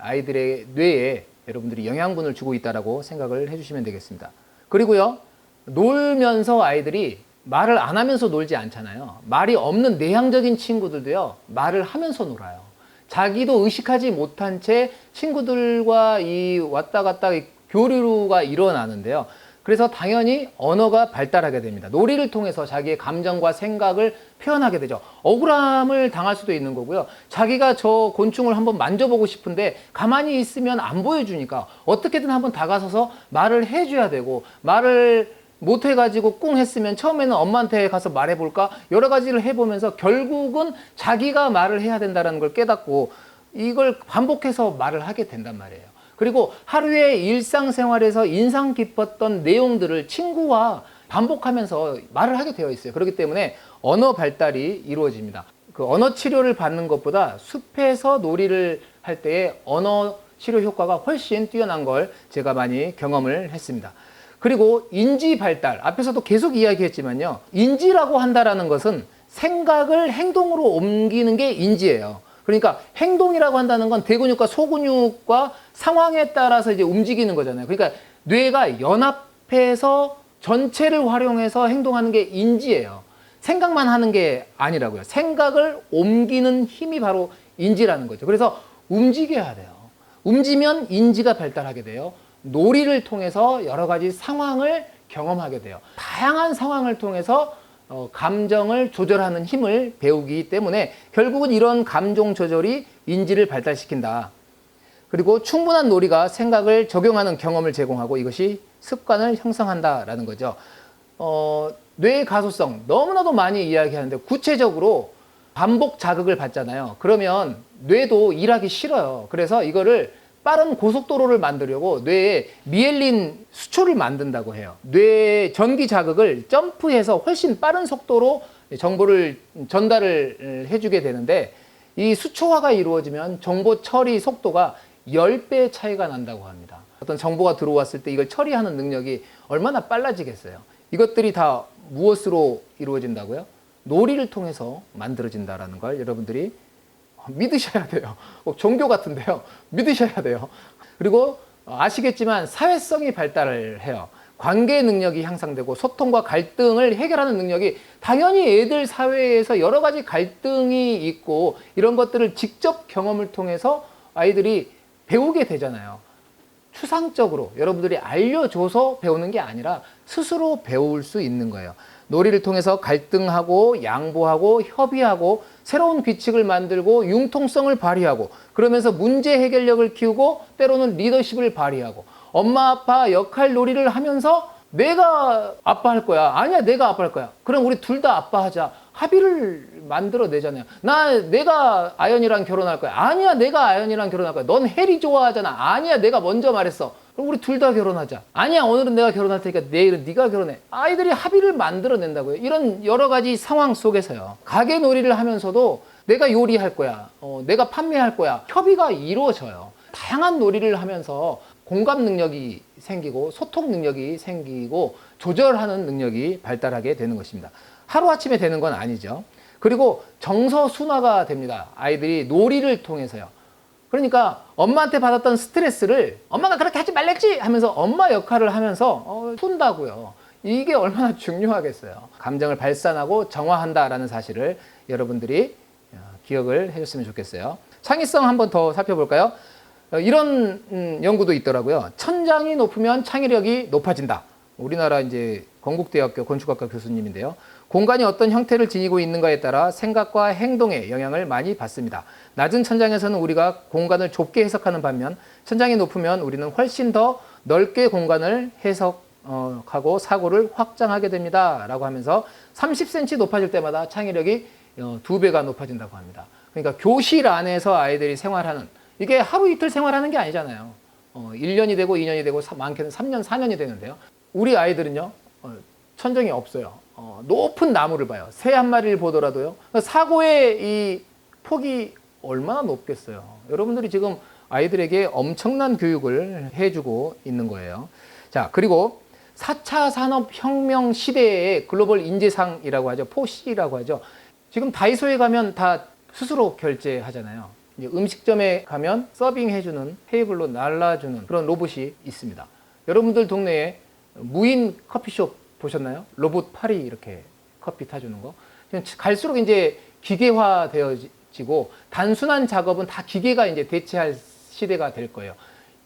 아이들의 뇌에 여러분들이 영양분을 주고 있다라고 생각을 해주시면 되겠습니다. 그리고요, 놀면서 아이들이 말을 안 하면서 놀지 않잖아요. 말이 없는 내향적인 친구들도요, 말을 하면서 놀아요. 자기도 의식하지 못한 채 친구들과 이 왔다 갔다 교류가 일어나는데요. 그래서 당연히 언어가 발달하게 됩니다. 놀이를 통해서 자기의 감정과 생각을 표현하게 되죠. 억울함을 당할 수도 있는 거고요. 자기가 저 곤충을 한번 만져보고 싶은데 가만히 있으면 안 보여주니까 어떻게든 한번 다가서서 말을 해줘야 되고, 말을 못 해가지고 꿍 했으면 처음에는 엄마한테 가서 말해볼까? 여러 가지를 해보면서 결국은 자기가 말을 해야 된다는 걸 깨닫고 이걸 반복해서 말을 하게 된단 말이에요. 그리고 하루의 일상생활에서 인상 깊었던 내용들을 친구와 반복하면서 말을 하게 되어 있어요. 그렇기 때문에 언어 발달이 이루어집니다. 그 언어 치료를 받는 것보다 숲에서 놀이를 할 때의 언어 치료 효과가 훨씬 뛰어난 걸 제가 많이 경험을 했습니다. 그리고 인지 발달, 앞에서도 계속 이야기했지만요, 인지라고 한다라는 것은 생각을 행동으로 옮기는 게 인지예요. 그러니까 행동이라고 한다는 건 대근육과 소근육과 상황에 따라서 이제 움직이는 거잖아요. 그러니까 뇌가 연합해서 전체를 활용해서 행동하는 게 인지예요. 생각만 하는 게 아니라고요. 생각을 옮기는 힘이 바로 인지라는 거죠. 그래서 움직여야 돼요. 움직이면 인지가 발달하게 돼요. 놀이를 통해서 여러 가지 상황을 경험하게 돼요. 다양한 상황을 통해서 감정을 조절하는 힘을 배우기 때문에 결국은 이런 감정 조절이 인지를 발달시킨다. 그리고 충분한 놀이가 생각을 적용하는 경험을 제공하고 이것이 습관을 형성한다라는 거죠. 뇌의 가소성 너무나도 많이 이야기하는데 구체적으로 반복 자극을 받잖아요. 그러면 뇌도 일하기 싫어요. 그래서 이거를 빠른 고속도로를 만들려고 뇌에 미엘린 수초를 만든다고 해요. 뇌 전기 자극을 점프해서 훨씬 빠른 속도로 정보를 전달을 해주게 되는데, 이 수초화가 이루어지면 정보 처리 속도가 10배 차이가 난다고 합니다. 어떤 정보가 들어왔을 때 이걸 처리하는 능력이 얼마나 빨라지겠어요. 이것들이 다 무엇으로 이루어진다고요? 놀이를 통해서 만들어진다는 걸 여러분들이 믿으셔야 돼요. 종교 같은데요. 믿으셔야 돼요. 그리고 아시겠지만 사회성이 발달을 해요. 관계 능력이 향상되고 소통과 갈등을 해결하는 능력이, 당연히 애들 사회에서 여러 가지 갈등이 있고 이런 것들을 직접 경험을 통해서 아이들이 배우게 되잖아요. 추상적으로 여러분들이 알려줘서 배우는 게 아니라 스스로 배울 수 있는 거예요. 놀이를 통해서 갈등하고 양보하고 협의하고 새로운 규칙을 만들고 융통성을 발휘하고, 그러면서 문제 해결력을 키우고 때로는 리더십을 발휘하고, 엄마 아빠 역할 놀이를 하면서 내가 아빠 할 거야, 아니야 내가 아빠 할 거야, 그럼 우리 둘 다 아빠 하자, 합의를 만들어내잖아요. 내가 아연이랑 결혼할 거야, 아니야 내가 아연이랑 결혼할 거야, 넌 해리 좋아하잖아, 아니야 내가 먼저 말했어, 그럼 우리 둘 다 결혼하자, 아니야 오늘은 내가 결혼할 테니까 내일은 네가 결혼해. 아이들이 합의를 만들어낸다고요. 이런 여러 가지 상황 속에서요, 가게 놀이를 하면서도 내가 요리할 거야, 내가 판매할 거야, 협의가 이루어져요. 다양한 놀이를 하면서 공감 능력이 생기고 소통 능력이 생기고 조절하는 능력이 발달하게 되는 것입니다. 하루아침에 되는 건 아니죠. 그리고 정서순화가 됩니다. 아이들이 놀이를 통해서요. 그러니까 엄마한테 받았던 스트레스를 엄마가 그렇게 하지 말랬지 하면서 엄마 역할을 하면서 푼다고요. 이게 얼마나 중요하겠어요. 감정을 발산하고 정화한다라는 사실을 여러분들이 기억을 해줬으면 좋겠어요. 창의성 한번 더 살펴볼까요? 이런 연구도 있더라고요. 천장이 높으면 창의력이 높아진다. 우리나라 이제 건국대학교 건축학과 교수님인데요. 공간이 어떤 형태를 지니고 있는가에 따라 생각과 행동에 영향을 많이 받습니다. 낮은 천장에서는 우리가 공간을 좁게 해석하는 반면 천장이 높으면 우리는 훨씬 더 넓게 공간을 해석하고 사고를 확장하게 됩니다. 라고 하면서 30cm 높아질 때마다 창의력이 2배가 높아진다고 합니다. 그러니까 교실 안에서 아이들이 생활하는, 이게 하루 이틀 생활하는 게 아니잖아요. 1년이 되고 2년이 되고 많게는 3년, 4년이 되는데요. 우리 아이들은요, 천정이 없어요. 높은 나무를 봐요. 새 한 마리를 보더라도요. 사고의 이 폭이 얼마나 높겠어요. 여러분들이 지금 아이들에게 엄청난 교육을 해주고 있는 거예요. 자, 그리고 4차 산업혁명 시대의 글로벌 인재상이라고 하죠. 포시라고 하죠. 지금 다이소에 가면 다 스스로 결제하잖아요. 이제 음식점에 가면 서빙해주는 테이블로 날라주는 그런 로봇이 있습니다. 여러분들 동네에 무인 커피숍 보셨나요? 로봇 팔이 이렇게 커피 타주는 거. 갈수록 이제 기계화되어지고 단순한 작업은 다 기계가 이제 대체할 시대가 될 거예요.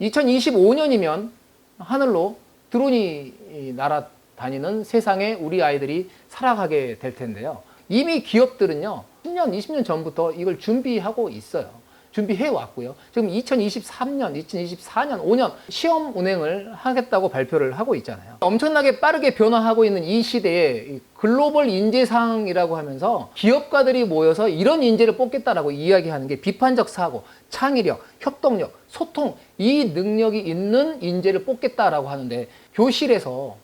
2025년이면 하늘로 드론이 날아다니는 세상에 우리 아이들이 살아가게 될 텐데요. 이미 기업들은요, 10년, 20년 전부터 이걸 준비하고 있어요. 준비해 왔고요. 지금 2023년, 2024년, 5년 시험 운행을 하겠다고 발표를 하고 있잖아요. 엄청나게 빠르게 변화하고 있는 이 시대에 글로벌 인재상이라고 하면서 기업가들이 모여서 이런 인재를 뽑겠다라고 이야기하는 게 비판적 사고, 창의력, 협동력, 소통, 이 능력이 있는 인재를 뽑겠다라고 하는데 교실에서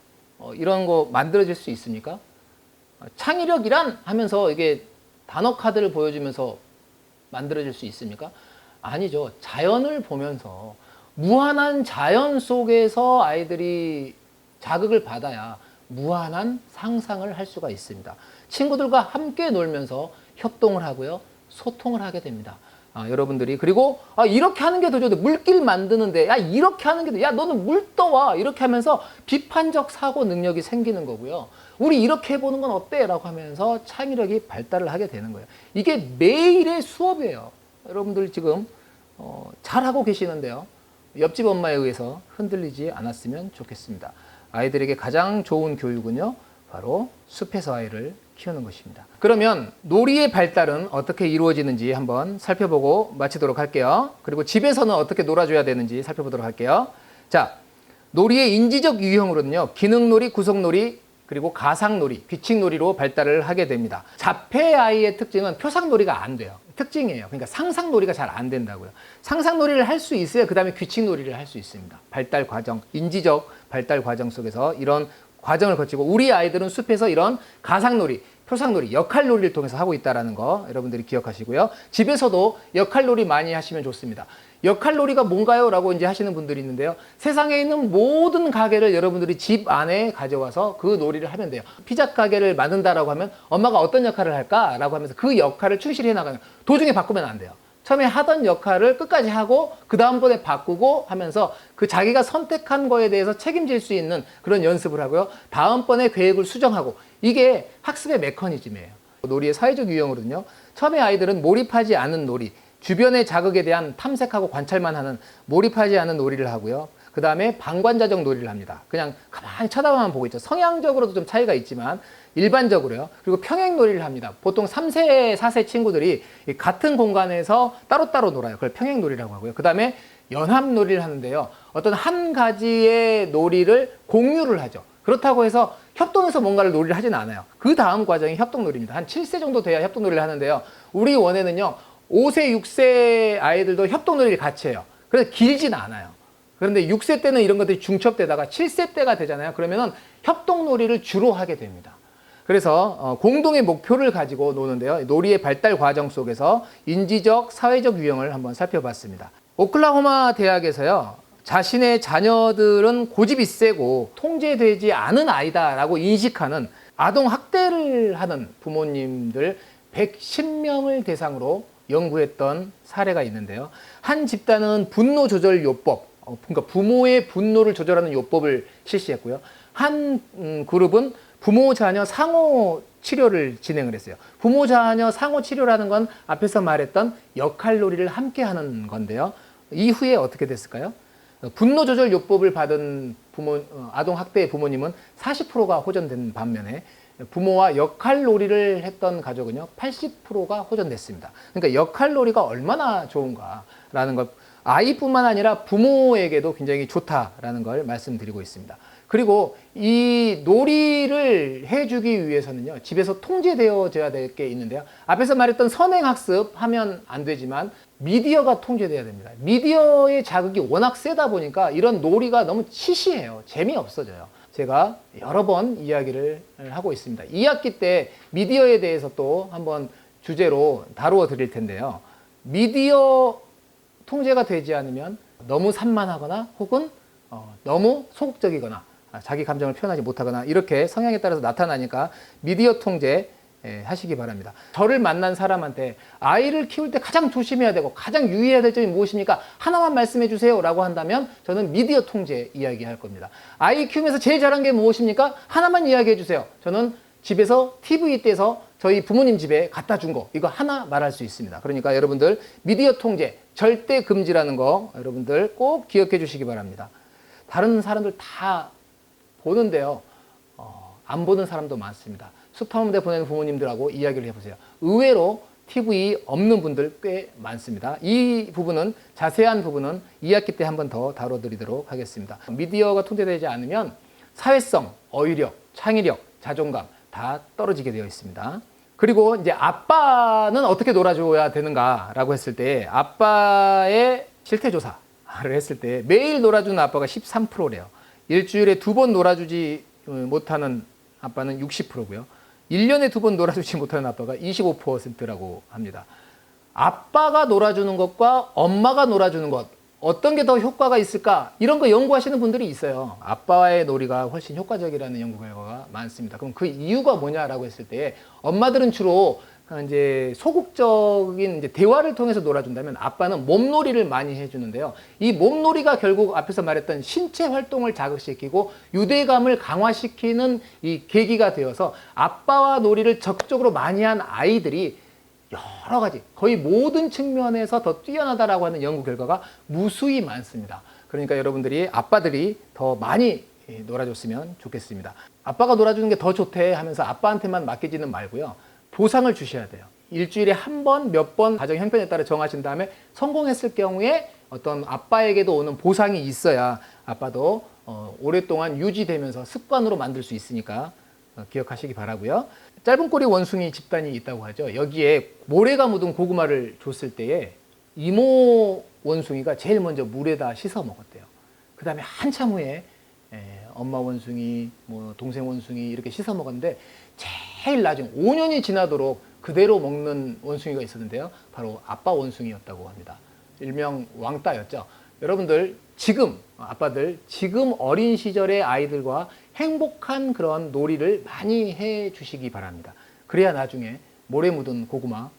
이런 거 만들어질 수 있습니까? 창의력이란 하면서 이게 단어 카드를 보여주면서 만들어질 수 있습니까? 아니죠. 자연을 보면서 무한한 자연 속에서 아이들이 자극을 받아야 무한한 상상을 할 수가 있습니다. 친구들과 함께 놀면서 협동을 하고요. 소통을 하게 됩니다. 여러분들이 그리고 이렇게 하는 게 더 좋은데 물길 만드는데 야 이렇게 하는 게 더 야 너는 물 떠와 이렇게 하면서 비판적 사고 능력이 생기는 거고요. 우리 이렇게 해보는 건 어때? 라고 하면서 창의력이 발달을 하게 되는 거예요. 이게 매일의 수업이에요. 여러분들 지금 잘하고 계시는데요. 옆집 엄마에 의해서 흔들리지 않았으면 좋겠습니다. 아이들에게 가장 좋은 교육은요. 바로 숲에서 아이를 키우는 것입니다. 그러면 놀이의 발달은 어떻게 이루어지는지 한번 살펴보고 마치도록 할게요. 그리고 집에서는 어떻게 놀아줘야 되는지 살펴보도록 할게요. 자, 놀이의 인지적 유형으로는요. 기능놀이, 구성놀이, 그리고 가상놀이, 규칙놀이로 발달을 하게 됩니다. 자폐 아이의 특징은 표상놀이가 안 돼요. 특징이에요. 그러니까 상상놀이가 잘 안 된다고요. 상상놀이를 할 수 있어야 그 다음에 규칙놀이를 할 수 있습니다. 발달 과정, 인지적 발달 과정 속에서 이런 과정을 거치고 우리 아이들은 숲에서 이런 가상놀이, 표상놀이, 역할놀이를 통해서 하고 있다는 거 여러분들이 기억하시고요. 집에서도 역할놀이 많이 하시면 좋습니다. 역할놀이가 뭔가요? 라고 이제 하시는 분들이 있는데요. 세상에 있는 모든 가게를 여러분들이 집 안에 가져와서 그 놀이를 하면 돼요. 피자 가게를 만든다라고 하면 엄마가 어떤 역할을 할까? 라고 하면서 그 역할을 충실히 해나가는 도중에 바꾸면 안 돼요. 처음에 하던 역할을 끝까지 하고 그 다음번에 바꾸고 하면서 그 자기가 선택한 거에 대해서 책임질 수 있는 그런 연습을 하고요. 다음번에 계획을 수정하고 이게 학습의 메커니즘이에요. 놀이의 사회적 유형으로는요. 처음에 아이들은 몰입하지 않은 놀이, 주변의 자극에 대한 탐색하고 관찰만 하는 몰입하지 않은 놀이를 하고요. 그 다음에 방관자적 놀이를 합니다. 그냥 가만히 쳐다만 보고 있죠. 성향적으로도 좀 차이가 있지만 일반적으로요. 그리고 평행놀이를 합니다. 보통 3세, 4세 친구들이 같은 공간에서 따로따로 놀아요. 그걸 평행놀이라고 하고요. 그 다음에 연합놀이를 하는데요. 어떤 한 가지의 놀이를 공유를 하죠. 그렇다고 해서 협동해서 뭔가를 놀이를 하진 않아요. 그 다음 과정이 협동놀이입니다. 한 7세 정도 돼야 협동놀이를 하는데요. 우리 원에는요. 5세, 6세 아이들도 협동놀이를 같이 해요. 그래서 길진 않아요. 그런데 6세 때는 이런 것들이 중첩되다가 7세 때가 되잖아요. 그러면은 협동놀이를 주로 하게 됩니다. 그래서 공동의 목표를 가지고 노는데요. 놀이의 발달 과정 속에서 인지적, 사회적 유형을 한번 살펴봤습니다. 오클라호마 대학에서요. 자신의 자녀들은 고집이 세고 통제되지 않은 아이다라고 인식하는 아동 학대를 하는 부모님들 110명을 대상으로 연구했던 사례가 있는데요. 한 집단은 분노 조절 요법, 그러니까 부모의 분노를 조절하는 요법을 실시했고요. 한 그룹은 부모 자녀 상호 치료를 진행을 했어요. 부모 자녀 상호 치료라는 건 앞에서 말했던 역할놀이를 함께 하는 건데요. 이후에 어떻게 됐을까요? 분노 조절 요법을 받은 아동 학대의 부모님은 40%가 호전된 반면에 부모와 역할놀이를 했던 가족은요 80%가 호전됐습니다. 그러니까 역할놀이가 얼마나 좋은가라는 것, 아이뿐만 아니라 부모에게도 굉장히 좋다라는 걸 말씀드리고 있습니다. 그리고 이 놀이를 해주기 위해서는요 집에서 통제되어져야 될 게 있는데요. 앞에서 말했던 선행학습 하면 안 되지만 미디어가 통제돼야 됩니다. 미디어의 자극이 워낙 세다 보니까 이런 놀이가 너무 시시해요. 재미없어져요. 제가 여러 번 이야기를 하고 있습니다. 2학기 때 미디어에 대해서 또 한번 주제로 다루어 드릴 텐데요. 미디어 통제가 되지 않으면 너무 산만하거나 혹은 너무 소극적이거나 자기 감정을 표현하지 못하거나 이렇게 성향에 따라서 나타나니까 미디어 통제 하시기 바랍니다. 저를 만난 사람한테 아이를 키울 때 가장 조심해야 되고 가장 유의해야 될 점이 무엇입니까? 하나만 말씀해 주세요 라고 한다면 저는 미디어 통제 이야기할 겁니다. 아이 키우면서 제일 잘한 게 무엇입니까? 하나만 이야기해 주세요. 저는 집에서 TV 떼서 저희 부모님 집에 갖다 준 거 이거 하나 말할 수 있습니다. 그러니까 여러분들 미디어 통제 절대 금지라는 거 여러분들 꼭 기억해 주시기 바랍니다. 다른 사람들 다 보는데요. 안 보는 사람도 많습니다. 숲하는데 보내는 부모님들하고 이야기를 해보세요. 의외로 TV 없는 분들 꽤 많습니다. 이 부분은 자세한 부분은 2학기 때 한 번 더 다뤄드리도록 하겠습니다. 미디어가 통제되지 않으면 사회성, 어휘력, 창의력, 자존감 다 떨어지게 되어 있습니다. 그리고 이제 아빠는 어떻게 놀아줘야 되는가라고 했을 때 아빠의 실태조사를 했을 때 매일 놀아주는 아빠가 13%래요. 일주일에 2번 놀아주지 못하는 아빠는 60%고요. 1년에 2번 놀아주지 못하는 아빠가 25%라고 합니다. 아빠가 놀아주는 것과 엄마가 놀아주는 것 어떤 게 더 효과가 있을까? 이런 거 연구하시는 분들이 있어요. 아빠와의 놀이가 훨씬 효과적이라는 연구 결과가 많습니다. 그럼 그 이유가 뭐냐라고 했을 때 엄마들은 주로 이제 소극적인 이제 대화를 통해서 놀아준다면 아빠는 몸놀이를 많이 해주는데요. 이 몸놀이가 결국 앞에서 말했던 신체 활동을 자극시키고 유대감을 강화시키는 이 계기가 되어서 아빠와 놀이를 적극적으로 많이 한 아이들이 여러 가지 거의 모든 측면에서 더 뛰어나다라고 하는 연구 결과가 무수히 많습니다. 그러니까 여러분들이 아빠들이 더 많이 놀아줬으면 좋겠습니다. 아빠가 놀아주는 게 더 좋대 하면서 아빠한테만 맡기지는 말고요. 보상을 주셔야 돼요. 일주일에 한 번, 몇 번 가정 형편에 따라 정하신 다음에 성공했을 경우에 어떤 아빠에게도 오는 보상이 있어야 아빠도 오랫동안 유지되면서 습관으로 만들 수 있으니까 기억하시기 바라고요. 짧은 꼬리 원숭이 집단이 있다고 하죠. 여기에 모래가 묻은 고구마를 줬을 때에 이모 원숭이가 제일 먼저 물에다 씻어 먹었대요. 그 다음에 한참 후에 엄마 원숭이, 뭐 동생 원숭이 이렇게 씻어 먹었는데 제일 나중 5년이 지나도록 그대로 먹는 원숭이가 있었는데요. 바로 아빠 원숭이였다고 합니다. 일명 왕따였죠. 여러분들 지금 아빠들 지금 어린 시절의 아이들과 행복한 그런 놀이를 많이 해 주시기 바랍니다. 그래야 나중에 모래 묻은 고구마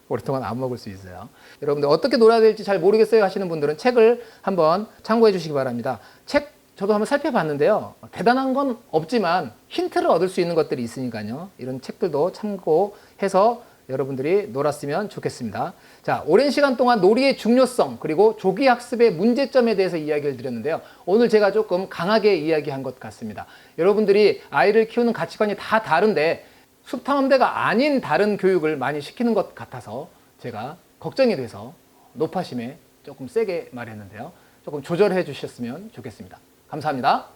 오랫동안 안 먹을 수 있어요. 여러분들 어떻게 놀아야 될지 잘 모르겠어요 하시는 분들은 책을 한번 참고해 주시기 바랍니다. 책 저도 한번 살펴봤는데요. 대단한 건 없지만 힌트를 얻을 수 있는 것들이 있으니까요. 이런 책들도 참고해서 여러분들이 놀았으면 좋겠습니다. 자, 오랜 시간 동안 놀이의 중요성 그리고 조기 학습의 문제점에 대해서 이야기를 드렸는데요. 오늘 제가 조금 강하게 이야기한 것 같습니다. 여러분들이 아이를 키우는 가치관이 다 다른데 숲탐험대가 아닌 다른 교육을 많이 시키는 것 같아서 제가 걱정이 돼서 높아심에 조금 세게 말했는데요. 조금 조절해 주셨으면 좋겠습니다. 감사합니다.